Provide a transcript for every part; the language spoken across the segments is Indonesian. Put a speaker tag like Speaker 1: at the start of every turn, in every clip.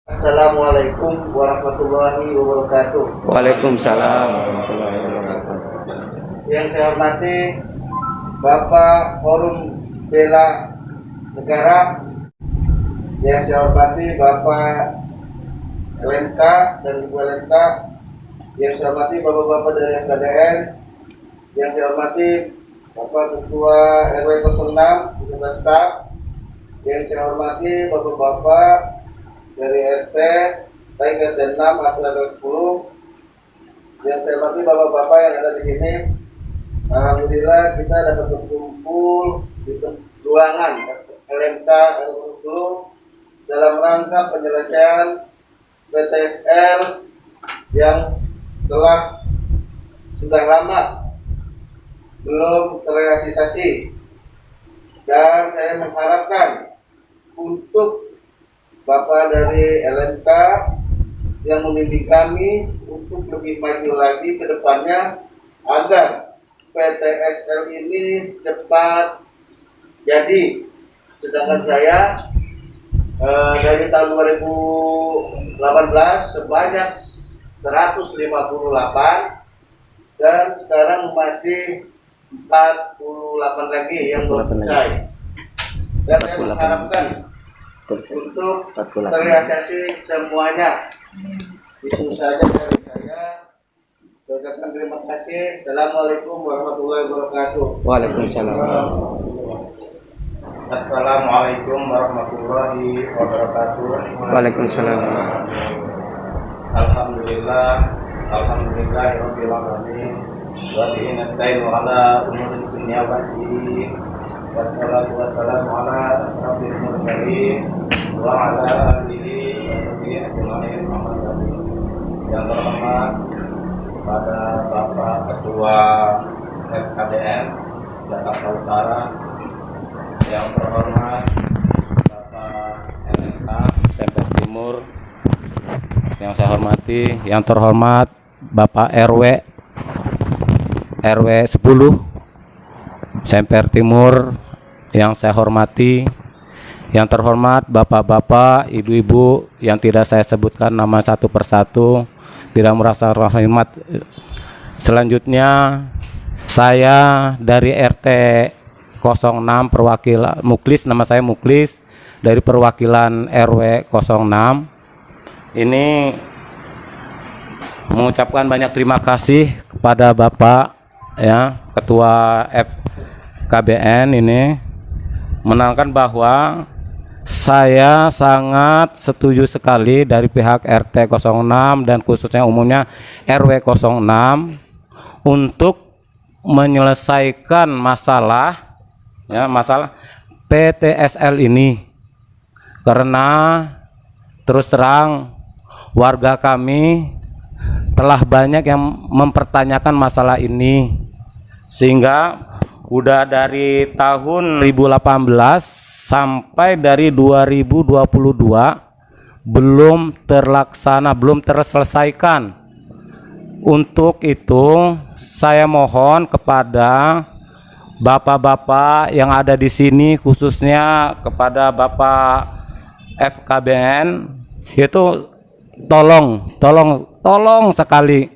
Speaker 1: Assalamualaikum warahmatullahi wabarakatuh.
Speaker 2: Waalaikumsalam warahmatullahi wabarakatuh.
Speaker 1: Yang saya hormati Bapak Forum Bela Negara, yang saya hormati Bapak LMK dan Ibu LMK, yang saya hormati Bapak-Bapak dari FKDN, yang saya hormati Bapak Ketua RW 06 beserta staf, yang saya hormati Bapak-Bapak dari RT baik RT 6 atau RT 10, yang saya hormati bapak-bapak yang ada di sini. Alhamdulillah kita dapat berkumpul di ruangan LMK RW 10 dalam rangka penyelesaian PTSL yang telah sudah lama belum terrealisasi, dan saya mengharapkan untuk Bapak dari LMK yang membimbing kami untuk lebih maju lagi ke depannya agar PTSL ini cepat jadi. Sedangkan saya dari tahun 2018 sebanyak 158 dan sekarang masih 48 lagi yang belum selesai. Dan saya mengharapkan untuk terrealisasi semuanya. Itu saja dari saya. Ucapkan terima kasih. Assalamualaikum warahmatullahi wabarakatuh.
Speaker 2: Waalaikumsalam.
Speaker 3: Assalamualaikum warahmatullahi wabarakatuh.
Speaker 2: Waalaikumsalam.
Speaker 3: Alhamdulillah, alhamdulillahirabbil alamin. Wa bihi nasta'inu ala umuri dunya wad din. Wassalatu wassalamu ala asrofil mursalin wa ala alihi wa sahbihi ajmain. Yang terhormat kepada Bapak Ketua FKDN Jakarta Utara, yang terhormat Bapak LMK
Speaker 2: Semper Timur, yang saya hormati, yang terhormat Bapak RW 10 Semper Timur, yang saya hormati, yang terhormat bapak-bapak, ibu-ibu yang tidak saya sebutkan nama satu persatu, tidak merasa rahmat. Selanjutnya saya dari RT 06 perwakilan Muklis, nama saya Muklis dari perwakilan RW 06. Ini mengucapkan banyak terima kasih kepada Bapak ya, Ketua FKBN ini, menerangkan bahwa saya sangat setuju sekali dari pihak RT 06 dan khususnya umumnya RW 06 untuk menyelesaikan masalah PTSL ini, karena terus terang warga kami telah banyak yang mempertanyakan masalah ini, sehingga udah dari tahun 2018 sampai dari 2022 belum terlaksana, belum terselesaikan. Untuk itu saya mohon kepada bapak-bapak yang ada di sini, khususnya kepada Bapak FKBN, itu tolong sekali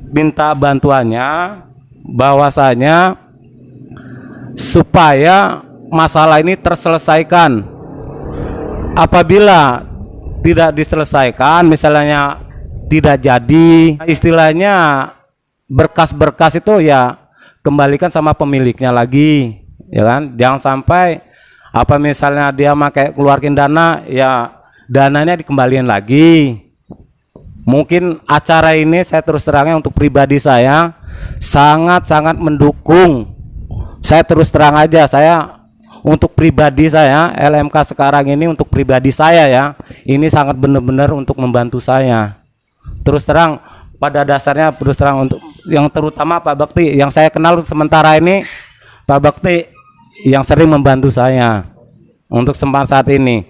Speaker 2: minta bantuannya, bahwasanya supaya masalah ini terselesaikan. Apabila tidak diselesaikan, misalnya tidak jadi, istilahnya berkas-berkas itu ya kembalikan sama pemiliknya lagi, ya kan? Jangan sampai apa misalnya dia pakai keluarin dana, ya dananya dikembalikan lagi. Mungkin acara ini saya terus terangnya untuk pribadi saya sangat-sangat mendukung. Saya terus terang aja, saya untuk pribadi saya LMK sekarang ini, untuk pribadi saya ya, ini sangat benar-benar untuk membantu saya. Terus terang pada dasarnya, terus terang untuk yang terutama Pak Bakti yang saya kenal sementara ini, Pak Bakti yang sering membantu saya untuk saat ini.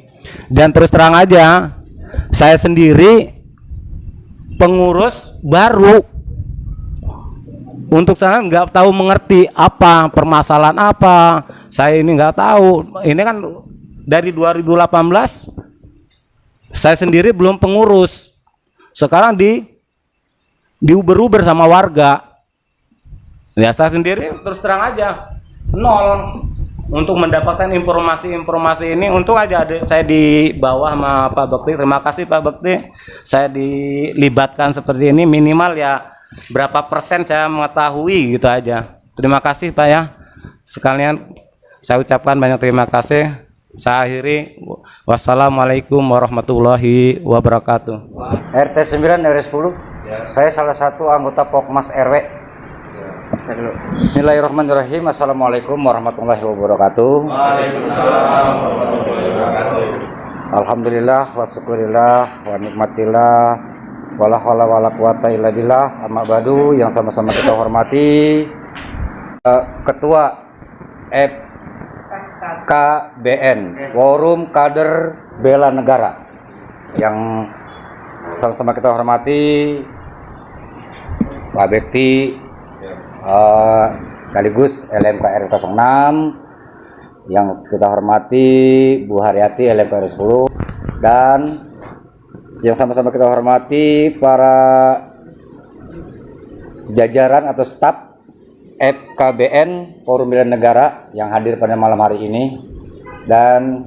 Speaker 2: Dan terus terang aja, saya sendiri pengurus baru, untuk sana nggak tahu mengerti apa permasalahan apa, saya ini nggak tahu. Ini kan dari 2018 saya sendiri belum pengurus. Sekarang diuber-uber sama warga. Ya saya sendiri terus terang aja nol untuk mendapatkan informasi ini. Untung aja saya di bawah sama Pak Bekti. Terima kasih Pak Bekti. Saya dilibatkan seperti ini, minimal ya berapa persen saya mengetahui gitu aja. Terima kasih Pak ya. Sekalian saya ucapkan banyak terima kasih. Saya akhiri. Wassalamualaikum warahmatullahi wabarakatuh.
Speaker 4: RT 9 RW 10. Saya salah satu anggota Pokmas RW. Bismillahirrahmanirrahim. Assalamualaikum warahmatullahi wabarakatuh. Alhamdulillah wa syukurillah wa nikmatillah wala haula wala quwata illa billah. Amma ba'du, yang sama-sama kita hormati Ketua FKBN, Forum Kader Bela Negara, yang sama-sama kita hormati Pak Bekti, sekaligus LMK RW 06, yang kita hormati Bu Haryati LMK RW 10, dan yang sama-sama kita hormati para jajaran atau staf FKBN Forum Bela Negara yang hadir pada malam hari ini, dan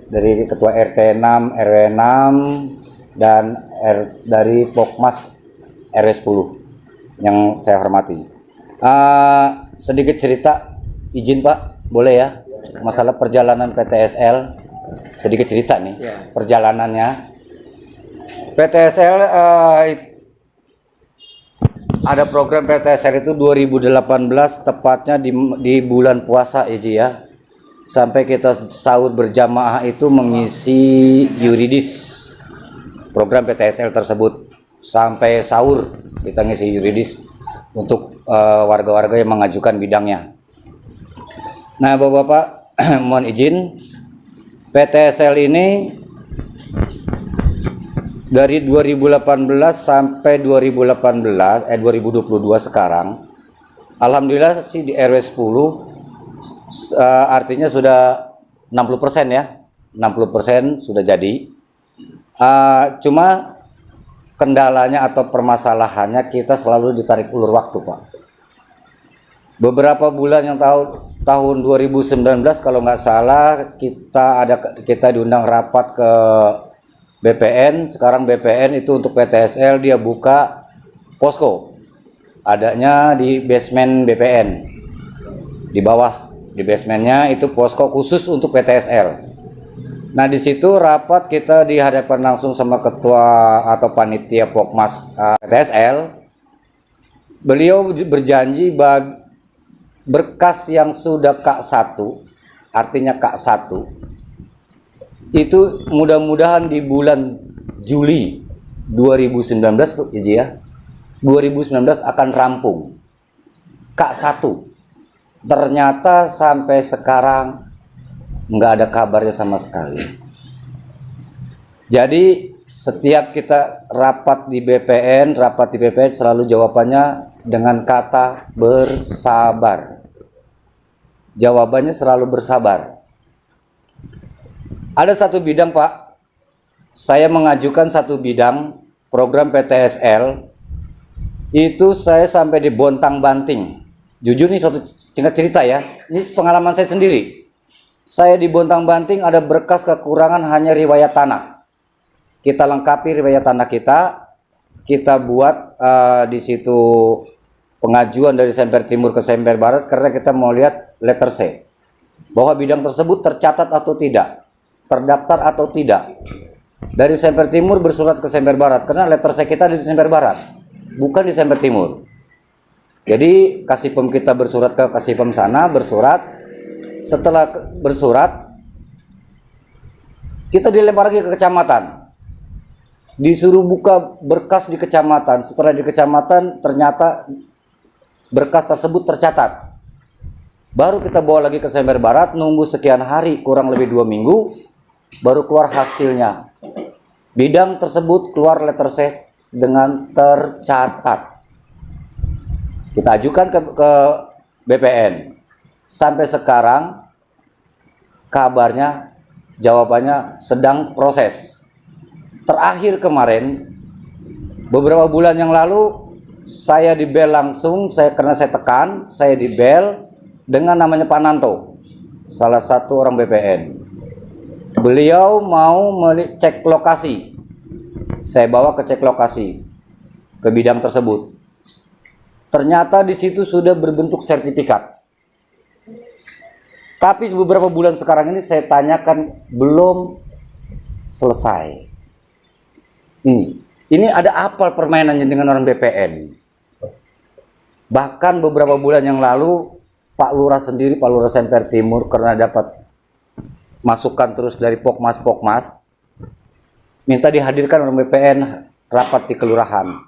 Speaker 4: dari Ketua RT 6 RW 6 dan dari Pokmas RW 10 yang saya hormati. Sedikit cerita, izin Pak, boleh ya? Masalah perjalanan PTSL, sedikit cerita nih, perjalanannya. PTSL ada program PTSL itu 2018, tepatnya di bulan puasa ya. Sampai kita sahur berjamaah itu mengisi yuridis program PTSL tersebut. Sampai sahur kita ngisi yuridis untuk warga-warga yang mengajukan bidangnya. Nah, Bapak-bapak, mohon izin, PTSL ini dari 2018 sampai 2022 sekarang, alhamdulillah sih di RW 10 artinya sudah 60% ya, 60% sudah jadi. Cuma kendalanya atau permasalahannya kita selalu ditarik ulur waktu, Pak. Beberapa bulan yang tahun 2019 kalau nggak salah kita diundang rapat ke BPN. Sekarang BPN itu untuk PTSL dia buka posko, adanya di basement BPN, di bawah di basementnya itu posko khusus untuk PTSL. Nah, di situ rapat kita dihadapkan langsung sama ketua atau panitia Pokmas PTSL. Beliau berjanji berkas yang sudah K1, artinya K1, itu mudah-mudahan di bulan Juli 2019 ya, 2019 akan rampung K1. Ternyata sampai sekarang nggak ada kabarnya sama sekali. Jadi setiap kita rapat di BPN selalu jawabannya dengan kata bersabar. Jawabannya selalu bersabar. Ada satu bidang, Pak, saya mengajukan satu bidang program PTSL, itu saya sampai dibontang-banting. Jujur nih suatu singkat cerita ya, ini pengalaman saya sendiri. Saya dibontang-banting, ada berkas kekurangan hanya riwayat tanah. Kita lengkapi riwayat tanah kita buat di situ pengajuan dari Semper Timur ke Semper Barat karena kita mau lihat letter C, bahwa bidang tersebut tercatat atau tidak, terdaftar atau tidak. Dari Semper Timur bersurat ke Semper Barat karena letter C kita di Semper Barat, bukan di Semper Timur. Jadi Kasipem kita bersurat ke Kasipem sana, bersurat. Setelah bersurat, kita dilempar lagi ke kecamatan. Disuruh buka berkas di kecamatan. Setelah di kecamatan, ternyata berkas tersebut tercatat. Baru kita bawa lagi ke Semper Barat, nunggu sekian hari, kurang lebih 2 minggu, baru keluar hasilnya. Bidang tersebut keluar letter C dengan tercatat. Kita ajukan ke BPN. Sampai sekarang kabarnya, jawabannya sedang proses. terakhir kemarin beberapa bulan yang lalu saya dibel langsung, karena saya tekan, saya dibel dengan namanya Pak Nanto, salah satu orang BPN. Beliau mau cek lokasi. Saya bawa ke cek lokasi ke bidang tersebut. Ternyata di situ sudah berbentuk sertifikat. Tapi beberapa bulan sekarang ini saya tanyakan belum selesai. Ini ada apa permainannya dengan orang BPN? Bahkan beberapa bulan yang lalu Pak Lurah sendiri, Pak Lurah Semper Timur, karena dapat masukan terus dari Pokmas, minta dihadirkan orang BPN rapat di kelurahan.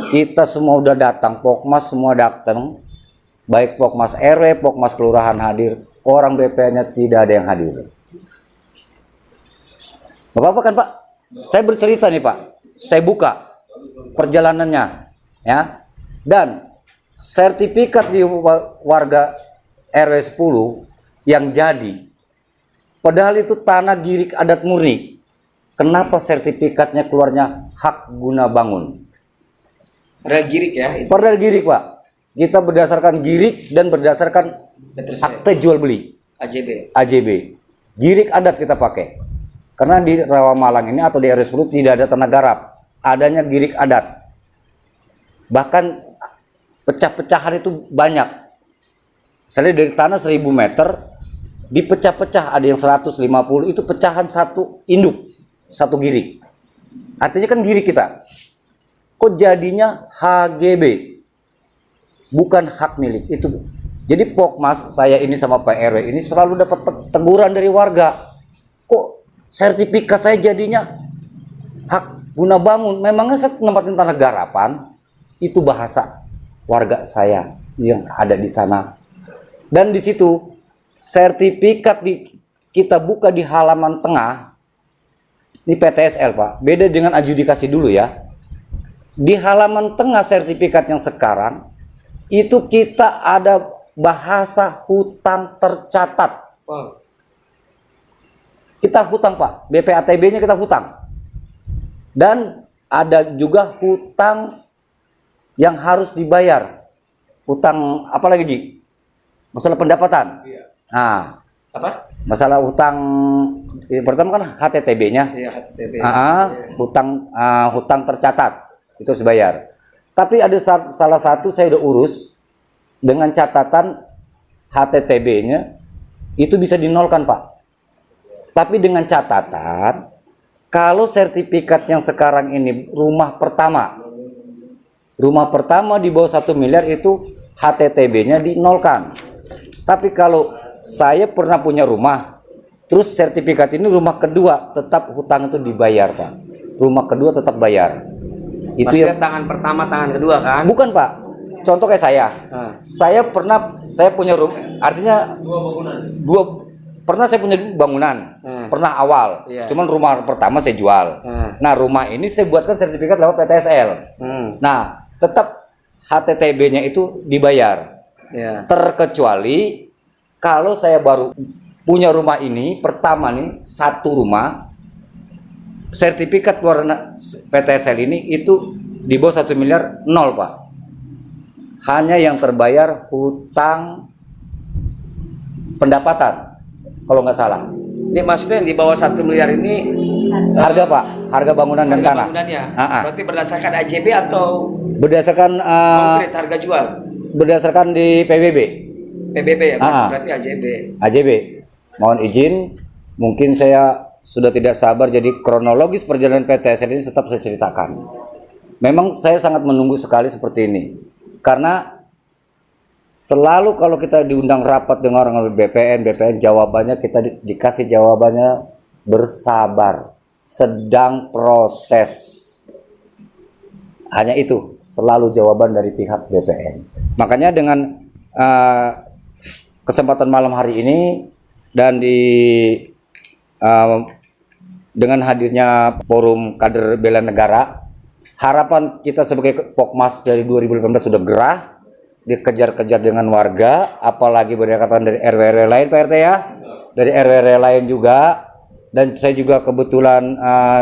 Speaker 4: Kita semua udah datang, Pokmas semua datang, baik Pokmas RW, Pokmas kelurahan hadir, orang BPN-nya tidak ada yang hadir. Bapak kan Pak, saya bercerita nih Pak, saya buka perjalanannya, ya, dan sertifikat di warga RW 10 yang jadi, padahal itu tanah girik adat murni. Kenapa sertifikatnya keluarnya hak guna bangun?
Speaker 3: Padahal girik ya.
Speaker 4: Padahal girik Pak. Kita berdasarkan girik dan berdasarkan akte jual beli. AJB. Girik adat kita pakai. Karena di Rawamalang ini atau di RW 10 tidak ada tanah garap, adanya girik adat. Bahkan pecah-pecahan itu banyak. Misalnya dari tanah 1000 meter dipecah-pecah, ada yang 150, itu pecahan satu induk, satu girik. Artinya kan girik kita. Kok jadinya HGB? Bukan hak milik itu. Jadi Pokmas saya ini sama Pak RW ini selalu dapat teguran dari warga. Kok sertifikat saya jadinya hak guna bangun? Memangnya saya nempatin tanah garapan? Itu bahasa warga saya yang ada di sana. Dan di situ sertifikat kita buka di halaman tengah. Ini PTSL Pak. Beda dengan adjudikasi dulu ya. Di halaman tengah sertifikat yang sekarang itu kita ada bahasa hutang tercatat. Kita hutang Pak, BPATB-nya kita hutang. Dan ada juga hutang yang harus dibayar. Hutang apa lagi Ji? Masalah pendapatan. Nah,
Speaker 3: Apa?
Speaker 4: masalah hutang pertama kan HTTB-nya.
Speaker 3: Iya, HTTB.
Speaker 4: Hutang tercatat itu harus dibayar. Tapi ada salah satu saya udah urus dengan catatan HTTB-nya itu bisa dinolkan Pak. Tapi dengan catatan, kalau sertifikat yang sekarang ini rumah pertama di bawah 1 miliar itu HTTB-nya dinolkan. Tapi kalau saya pernah punya rumah, terus sertifikat ini rumah kedua, tetap hutang itu dibayar Pak. Rumah kedua tetap bayar. Itu
Speaker 3: Maksudnya
Speaker 4: ya.
Speaker 3: tangan pertama, tangan kedua kan?
Speaker 4: Bukan Pak. Contoh kayak saya. Saya punya rumah, artinya pernah saya punya bangunan, pernah awal, cuman rumah pertama saya jual. Nah rumah ini saya buatkan sertifikat lewat PTSL. Nah tetap HTTB-nya itu dibayar, terkecuali kalau saya baru punya rumah ini pertama nih, satu rumah, sertifikat keluar PTSL ini itu di bawah 1 miliar 0 Pak. Hanya yang terbayar hutang pendapatan. Kalau nggak salah.
Speaker 3: Ini maksudnya yang di bawah 1 miliar ini
Speaker 4: harga Pak, harga bangunan dan tanah.
Speaker 3: Bangunannya. Berarti berdasarkan AJB atau
Speaker 4: Berdasarkan
Speaker 3: konkret harga jual?
Speaker 4: Berdasarkan di PBB.
Speaker 3: PBB ya, berarti AJB.
Speaker 4: AJB. Mohon izin, mungkin saya sudah tidak sabar, jadi kronologis perjalanan PTSL ini tetap saya ceritakan. Memang saya sangat menunggu sekali seperti ini. Karena selalu kalau kita diundang rapat dengan orang BPN jawabannya kita dikasih jawabannya bersabar, sedang proses. Hanya itu selalu jawaban dari pihak BPN. Makanya dengan kesempatan malam hari ini dan dengan hadirnya forum kader bela negara, harapan kita sebagai Pokmas dari 2018 sudah gerah, dikejar-kejar dengan warga, apalagi berdekatan dari RW lain Pak RT ya, dari RW lain juga, dan saya juga kebetulan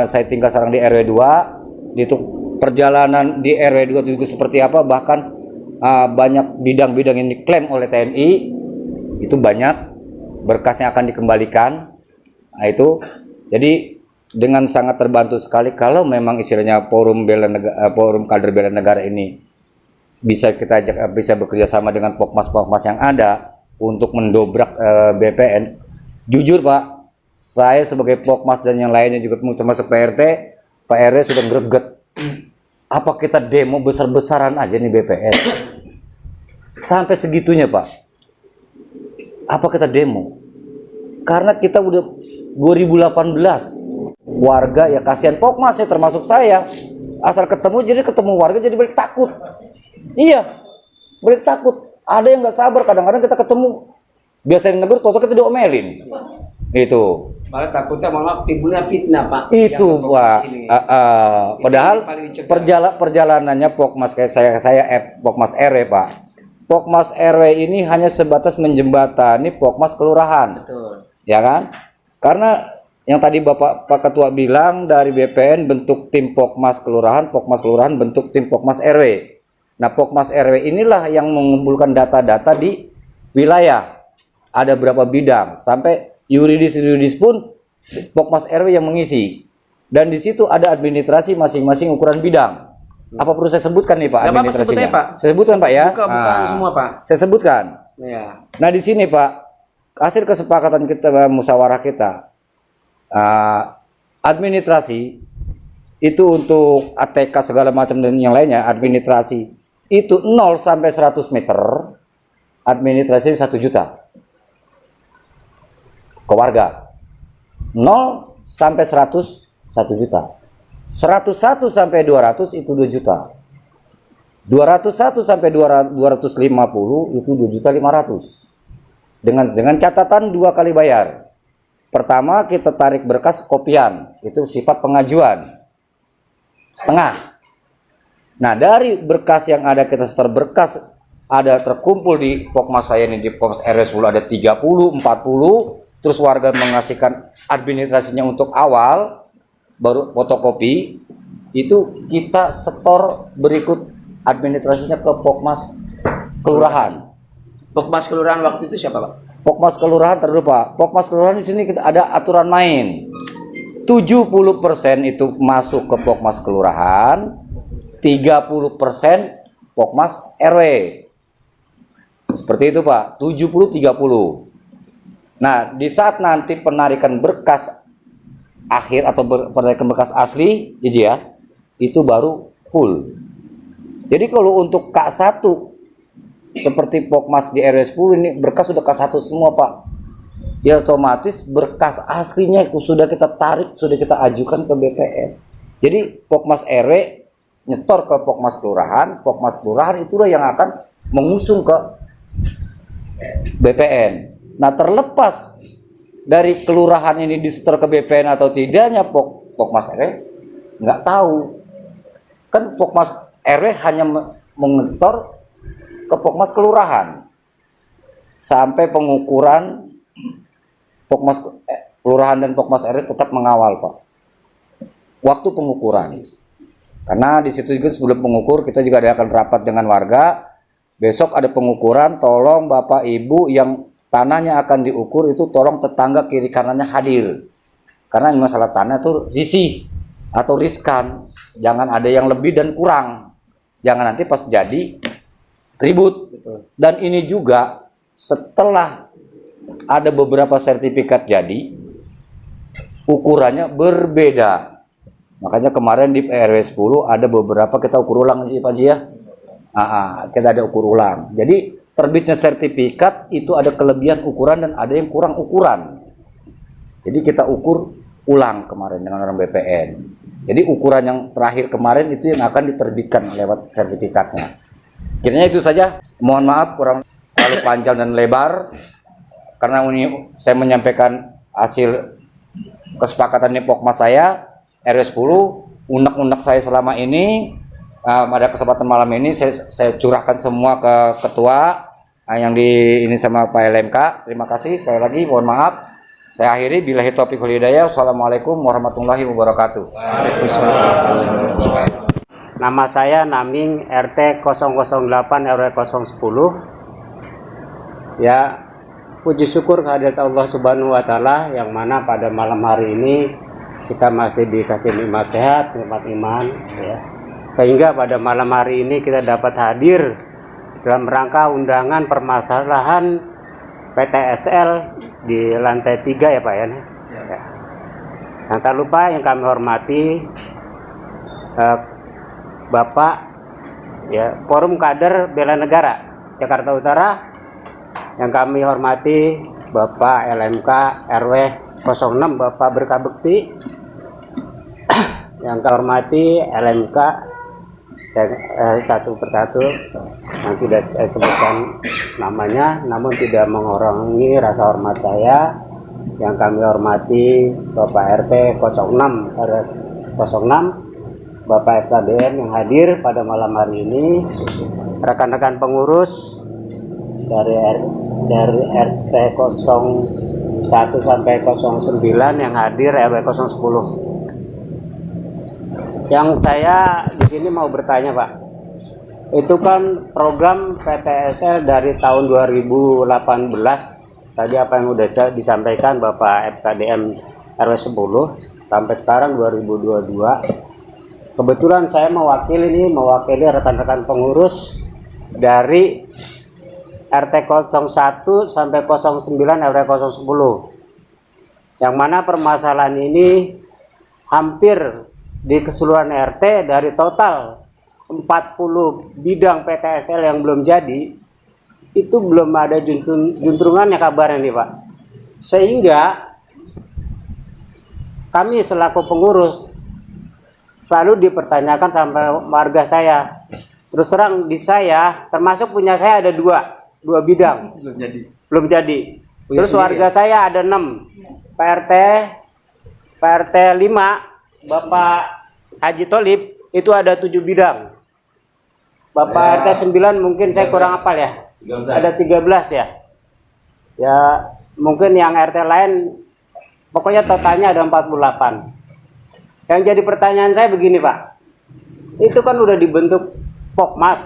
Speaker 4: saya tinggal sekarang di RW 2. Itu perjalanan di RW 2 itu juga seperti apa, bahkan banyak bidang-bidang yang diklaim oleh TNI, itu banyak berkasnya akan dikembalikan. Nah itu, jadi dengan sangat terbantu sekali kalau memang istilahnya forum kader bela negara ini bisa kita ajak, bisa bekerja sama dengan Pokmas yang ada untuk mendobrak BPN. Jujur Pak, saya sebagai Pokmas dan yang lainnya juga termasuk PRT, Pak RW sudah greget. Apa kita demo besar-besaran aja nih BPN? Sampai segitunya Pak. Apa kita demo? Karena kita udah 2018 warga ya kasihan Pokmas ya, termasuk saya. Asal ketemu jadi ketemu warga jadi balik takut. Iya, balik takut. Ada yang nggak sabar, kadang-kadang kita ketemu biasanya negur, toto kita diomelin. Itu.
Speaker 3: Malah takutnya malah timbulnya fitnah Pak.
Speaker 4: Itu Pak. Padahal perjalanannya Pokmas kayak saya Pokmas RW Pak. Pokmas RW ini hanya sebatas menjembatani Pokmas kelurahan.
Speaker 3: Betul.
Speaker 4: Ya kan? Karena yang tadi Pak Ketua bilang dari BPN bentuk tim Pokmas kelurahan bentuk tim Pokmas RW. Nah, Pokmas RW inilah yang mengumpulkan data-data di wilayah. Ada berapa bidang, sampai yuridis pun Pokmas RW yang mengisi. Dan di situ ada administrasi masing-masing ukuran bidang. Apa perlu saya sebutkan nih Pak administrasinya?
Speaker 3: Pak.
Speaker 4: Saya sebutkan Pak ya.
Speaker 3: Bukan semua Pak.
Speaker 4: Saya sebutkan.
Speaker 3: Ya.
Speaker 4: Nah di sini Pak, hasil kesepakatan kita, musyawarah kita, administrasi itu untuk ATK segala macam dan yang lainnya, administrasi itu 0 sampai 100 meter, administrasi 1 juta ke warga. 0 sampai 100 1 juta. 101 sampai 200 itu 2 juta. 201 sampai 250 itu 2.500.000. Dengan catatan 2 kali bayar. Pertama kita tarik berkas kopian, itu sifat pengajuan. Setengah. Nah, dari berkas yang ada kita setor berkas ada terkumpul di Pokmas saya ini, di Pokmas RW 10 ada 30, 40, terus warga mengasihkan administrasinya untuk awal, baru fotokopi, itu kita setor berikut administrasinya ke Pokmas kelurahan.
Speaker 3: Pokmas kelurahan waktu itu siapa Pak?
Speaker 4: Pokmas kelurahan terlupa. Pokmas kelurahan di sini kita ada aturan main. 70% itu masuk ke Pokmas kelurahan, 30% Pokmas RW. Seperti itu Pak, 70-30. Nah, di saat nanti penarikan berkas akhir atau penarikan berkas asli, ya, itu baru full. Jadi kalau untuk K1 seperti Pokmas di RW 10 ini berkas sudah K1 semua Pak. Ya otomatis berkas aslinya sudah kita tarik, sudah kita ajukan ke BPN. Jadi Pokmas RW nyetor ke Pokmas kelurahan itulah yang akan mengusung ke BPN. Nah, terlepas dari kelurahan ini disetor ke BPN atau tidaknya Pokmas RW nggak tahu. Kan Pokmas RW hanya mengetor ke Pokmas kelurahan sampai pengukuran Pokmas kelurahan dan Pokmas RW tetap mengawal Pak waktu pengukuran, karena di situ juga sebelum pengukur kita juga akan rapat dengan warga. Besok ada pengukuran, tolong Bapak Ibu yang tanahnya akan diukur itu tolong tetangga kiri kanannya hadir, karena masalah tanah itu risih atau riskan, jangan ada yang lebih dan kurang, jangan nanti pas jadi ribut. Dan ini juga setelah ada beberapa sertifikat jadi ukurannya berbeda, makanya kemarin di RW 10 ada beberapa kita ukur ulang sih Pak Ji ya. Kita ada ukur ulang, jadi terbitnya sertifikat itu ada kelebihan ukuran dan ada yang kurang ukuran, jadi kita ukur ulang kemarin dengan orang BPN. Jadi ukuran yang terakhir kemarin itu yang akan diterbitkan lewat sertifikatnya. Kiranya itu saja, mohon maaf kurang terlalu panjang dan lebar, karena ini saya menyampaikan hasil kesepakatan di Pokmas saya RW 10, unek-unek saya selama ini. Pada kesempatan malam ini saya curahkan semua ke ketua yang di ini sama Pak LMK. Terima kasih sekali lagi, mohon maaf. Saya akhiri, billahi taufiq wal hidayah. Wassalamualaikum warahmatullahi wabarakatuh.
Speaker 5: Nama saya Naming, RT 008 RW 010. Ya, puji syukur kehadirat Allah Subhanahu wa taala yang mana pada malam hari ini kita masih dikasih nikmat sehat, nikmat iman ya. Sehingga pada malam hari ini kita dapat hadir dalam rangka undangan permasalahan PTSL di lantai 3 ya Pak ya. Yang tak lupa yang kami hormati Bapak ya, Forum Kader Bela Negara Jakarta Utara, yang kami hormati Bapak LMK RW 06 Bapak Berkah Bekti, yang kami hormati LMK satu persatu yang tidak saya sebutkan namanya, namun tidak mengurangi rasa hormat saya. Yang kami hormati Bapak RT 06 RW 06 Bapak FKDM yang hadir pada malam hari ini, rekan-rekan pengurus dari RT 01 sampai 09 yang hadir RW 010. Yang saya di sini mau bertanya Pak, itu kan program PTSL dari tahun 2018, tadi apa yang sudah disampaikan Bapak FKDM RW 10 sampai sekarang 2022. Kebetulan saya mewakili rekan-rekan pengurus dari RT 01 sampai 09 RW 010, yang mana permasalahan ini hampir di keseluruhan RT dari total 40 bidang PTSL yang belum jadi, itu belum ada juntrungannya kabarnya nih Pak. Sehingga kami selaku pengurus selalu dipertanyakan sampai warga saya. Terus terang di saya, termasuk punya saya ada dua bidang belum jadi. Terus warga saya ada 6. PRT 5 Bapak Haji Tolib itu ada 7 bidang. Bapak RT 9 mungkin saya kurang hafal ya. Ada 13 ya. Ya mungkin yang RT lain pokoknya totalnya ada 48. Yang jadi pertanyaan saya begini Pak. Itu kan udah dibentuk Pokmas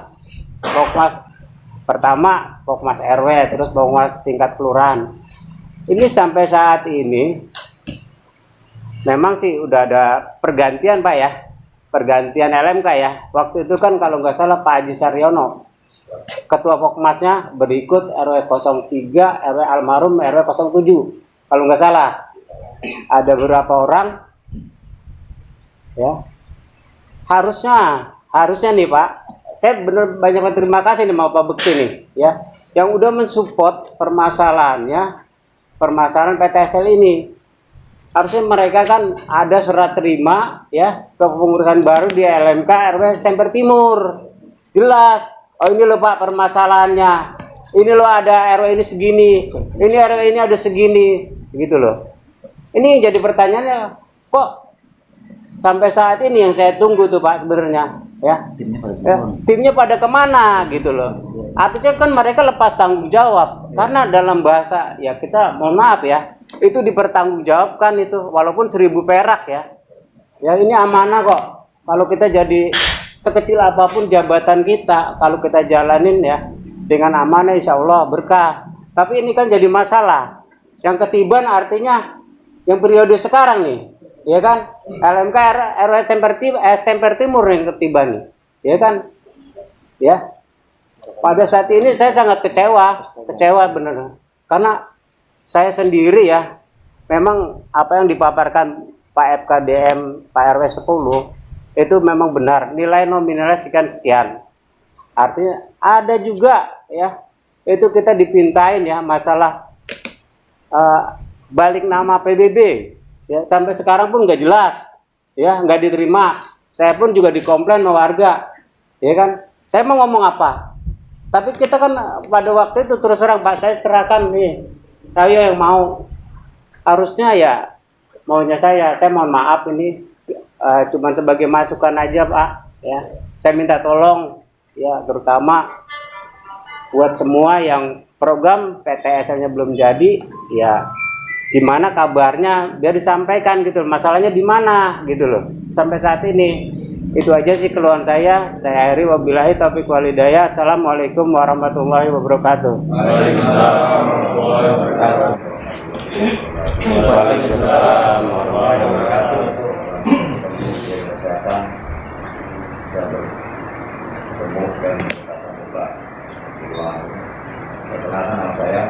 Speaker 5: pertama, Pokmas RW, terus Pokmas tingkat kelurahan. Ini sampai saat ini memang sih udah ada pergantian Pak ya, pergantian LMK ya. Waktu itu kan kalau nggak salah Pak Haji Saryono, ketua Pokmasnya berikut RW 03, RW almarhum RW 07. Kalau nggak salah, ada beberapa orang ya. Harusnya nih Pak, saya bener banyak terima kasih nih sama Pak Bekti nih ya, yang udah mensupport permasalahan PTSL ini. Harusnya mereka kan ada surat terima ya ke pengurusan baru di LMK RW Semper Timur. Jelas, oh ini loh Pak permasalahannya. Ini loh ada RW ini segini, ini RW ini ada segini, gitu loh. Ini jadi pertanyaannya, kok sampai saat ini yang saya tunggu tuh Pak sebenarnya ya. Timnya pada kemana gitu loh. Artinya kan mereka lepas tanggung jawab, karena dalam bahasa ya kita mohon maaf ya, itu dipertanggungjawabkan itu walaupun 1000 perak ya. Ya ini amanah kok. Kalau kita jadi sekecil apapun jabatan kita, kalau kita jalanin ya dengan amanah insya Allah berkah. Tapi ini kan jadi masalah. Yang ketiban artinya yang periode sekarang nih, ya kan? LMK RW Semper Timur yang ketiban nih, ya kan? Ya. Pada saat ini saya sangat kecewa bener. Karena saya sendiri ya, memang apa yang dipaparkan Pak FKDM, Pak RW 10 itu memang benar. Nilai nominalnya sekian. Artinya ada juga ya, itu kita dipintain ya masalah balik nama PBB. Ya, sampai sekarang pun nggak jelas, ya nggak diterima. Saya pun juga dikomplain sama warga, ya kan? Saya mau ngomong apa? Tapi kita kan pada waktu itu terus terang Pak, saya serahkan nih, saya yang mau. Harusnya ya maunya saya mohon maaf ini cuma sebagai masukan aja Pak. Ya, saya minta tolong ya terutama buat semua yang program PTSL-nya belum jadi, ya di mana kabarnya biar disampaikan gitu, masalahnya di mana gitu loh. Sampai saat ini itu aja sih keluhan saya. Saya akhiri, wabillahi taufiq wal hidayah. Assalamualaikum warahmatullahi wabarakatuh.
Speaker 4: Waalaikumsalam warahmatullahi wabarakatuh. Kesehatan bisa bertemu dan bertatap muka di ruang. Perkenalkan nama saya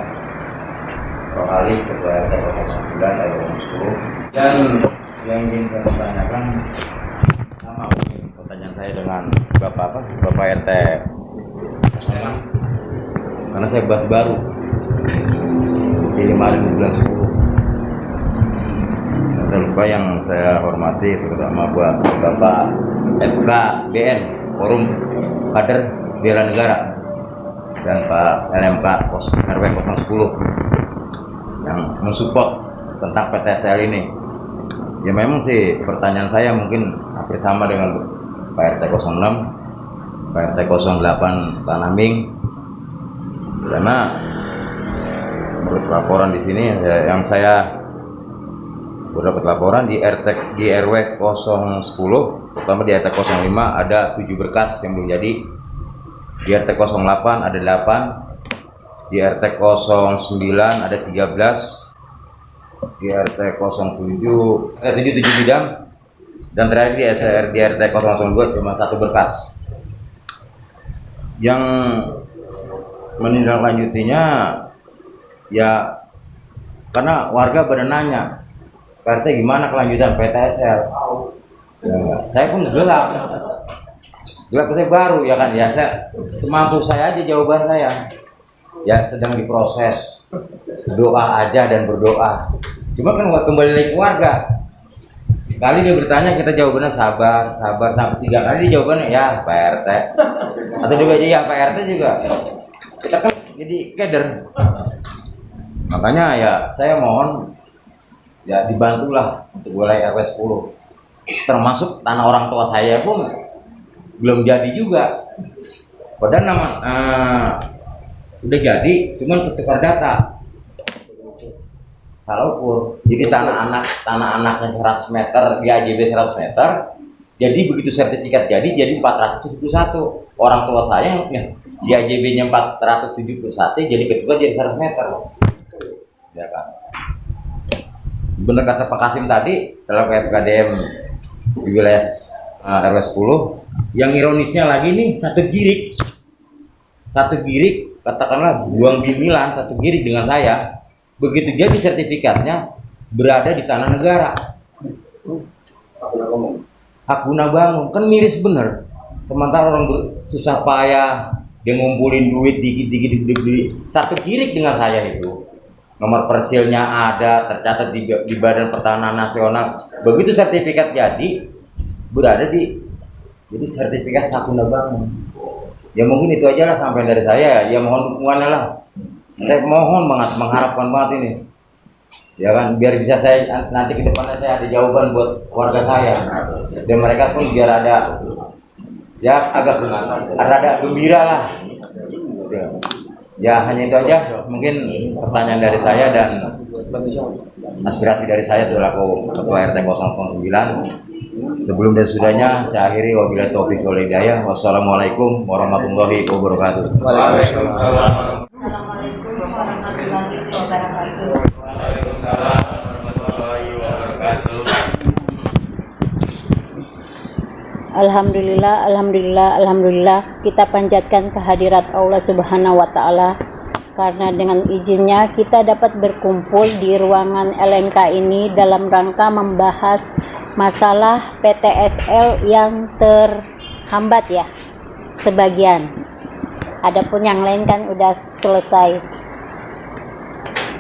Speaker 4: Rohali, Ketua RT 09 RW 10. Dan yang ingin saya tanyakan sama mungkin pertanyaan saya dengan Bapak RT 06, karena saya baru di kemarin bulan 10. Tak lupa yang saya hormati terutama buat Bapak FKBN Forum Kader Bela Negara dan Pak LMK RW 010 yang mensupport tentang PTSL ini. Ya memang sih pertanyaan saya mungkin hampir sama dengan Pak RT 06, Pak RT 08 Tanaming, karena menurut laporan di sini yang saya dapat laporan di RW 010, terutama di RT 05 ada 7 berkas yang belum jadi, di RT 08 ada 8, di RT 09 ada 13, di RT 07 ada 7 bidang, dan terakhir di RT 002 cuma 1 berkas. Yang menindaklanjutinya ya karena warga pada nanya, Pak RT gimana kelanjutan PTSL? Ya, saya pun gelap saya baru ya kan, ya saya semampu saya aja jawaban saya. Ya sedang diproses, doa aja dan berdoa. Cuma kan kembali lagi ke warga. Sekali dia bertanya kita jawabannya sabar, sampai 3 kali dia jawabannya ya Pak RT. Atau juga ya Pak RT juga. Kita kan jadi kader. Makanya ya saya mohon ya dibantulah untuk wilayah RW 10. Termasuk tanah orang tua saya pun belum jadi juga. Padahal nama udah jadi, cuman ketukar data. Salah ukur. Jadi tanah anaknya 100 meter, di AJB 100 meter. Jadi begitu sertifikat jadi 471. Orang tua saya ya, di AJB-nya 471, jadi ketukar jadi 100 meter. Ya kan. Bener kata Pak Kasim tadi, setelah PFKDM di wilayah RW 10, yang ironisnya lagi nih satu girik katakanlah buang bimilan satu girik dengan saya, begitu jadi sertifikatnya berada di tanah negara, hak guna bangun, kan miris bener. Sementara orang susah payah dia ngumpulin duit dikit satu girik dengan saya itu. Nomor persilnya ada, tercatat di Badan Pertanahan Nasional. Begitu sertifikat jadi, berada jadi sertifikat hak guna bangun. Ya mungkin itu aja lah sampai dari saya. Ya mohon dukungannya lah. Saya mohon banget, mengharapkan banget ini. Ya kan, biar bisa saya nanti ke depannya saya ada jawaban buat keluarga saya. Dan mereka pun biar ada, ya agak rada gembira lah. Ya hanya itu aja mungkin pertanyaan dari saya dan aspirasi dari saya selaku Ketua RT 009. Sebelum dan sudahnya saya akhiri, wabillahi taufiq wal hidayah. Wassalamualaikum warahmatullahi wabarakatuh.
Speaker 6: Waalaikumsalam warahmatullahi wabarakatuh.
Speaker 4: Waalaikumsalam warahmatullahi wabarakatuh.
Speaker 6: Alhamdulillah, kita panjatkan kehadirat Allah Subhanahu wa Ta'ala, karena dengan izinnya kita dapat berkumpul di ruangan LMK ini dalam rangka membahas masalah PTSL yang terhambat ya sebagian. Adapun yang lain kan udah selesai.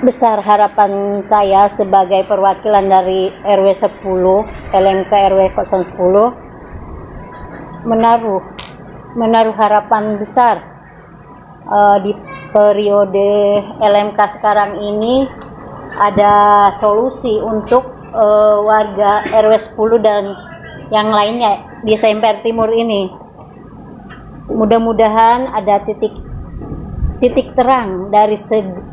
Speaker 6: Besar harapan saya sebagai perwakilan dari RW 10, LMK RW 010 menaruh harapan besar di periode LMK sekarang ini ada solusi untuk warga RW 10 dan yang lainnya di Semper Timur ini. Mudah-mudahan ada titik terang dari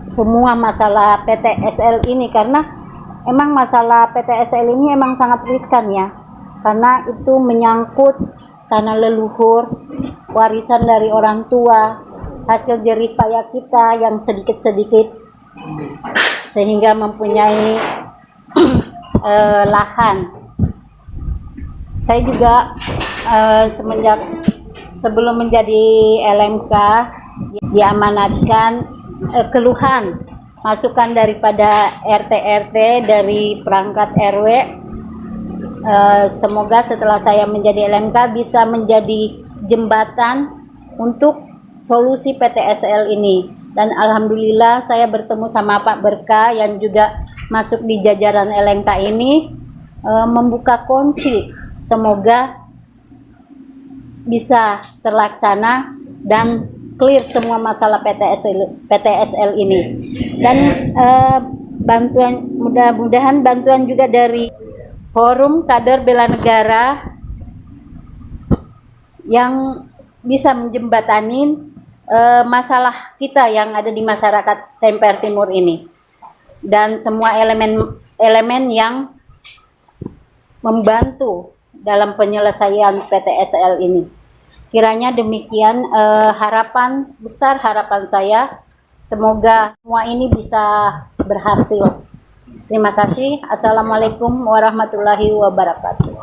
Speaker 6: semua masalah PTSL ini, karena emang masalah PTSL ini emang sangat riskan ya, karena itu menyangkut tanah leluhur, warisan dari orang tua, hasil jerih payah kita yang sedikit-sedikit sehingga mempunyai lahan. Saya juga semenjak sebelum menjadi LMK diamanatkan keluhan masukan daripada RT-RT dari perangkat RW. Semoga setelah saya menjadi LMK bisa menjadi jembatan untuk solusi PTSL ini. Dan alhamdulillah saya bertemu sama Pak Berkah yang juga masuk di jajaran LMK ini, membuka kunci. Semoga bisa terlaksana dan clear semua masalah PTSL ini. Dan bantuan, mudah-mudahan bantuan juga dari Forum Kader Bela Negara yang bisa menjembatani masalah kita yang ada di masyarakat Semper Timur ini, dan semua elemen yang membantu dalam penyelesaian PTSL ini. Kiranya demikian harapan saya, semoga semua ini bisa berhasil. Terima kasih. Assalamualaikum warahmatullahi wabarakatuh.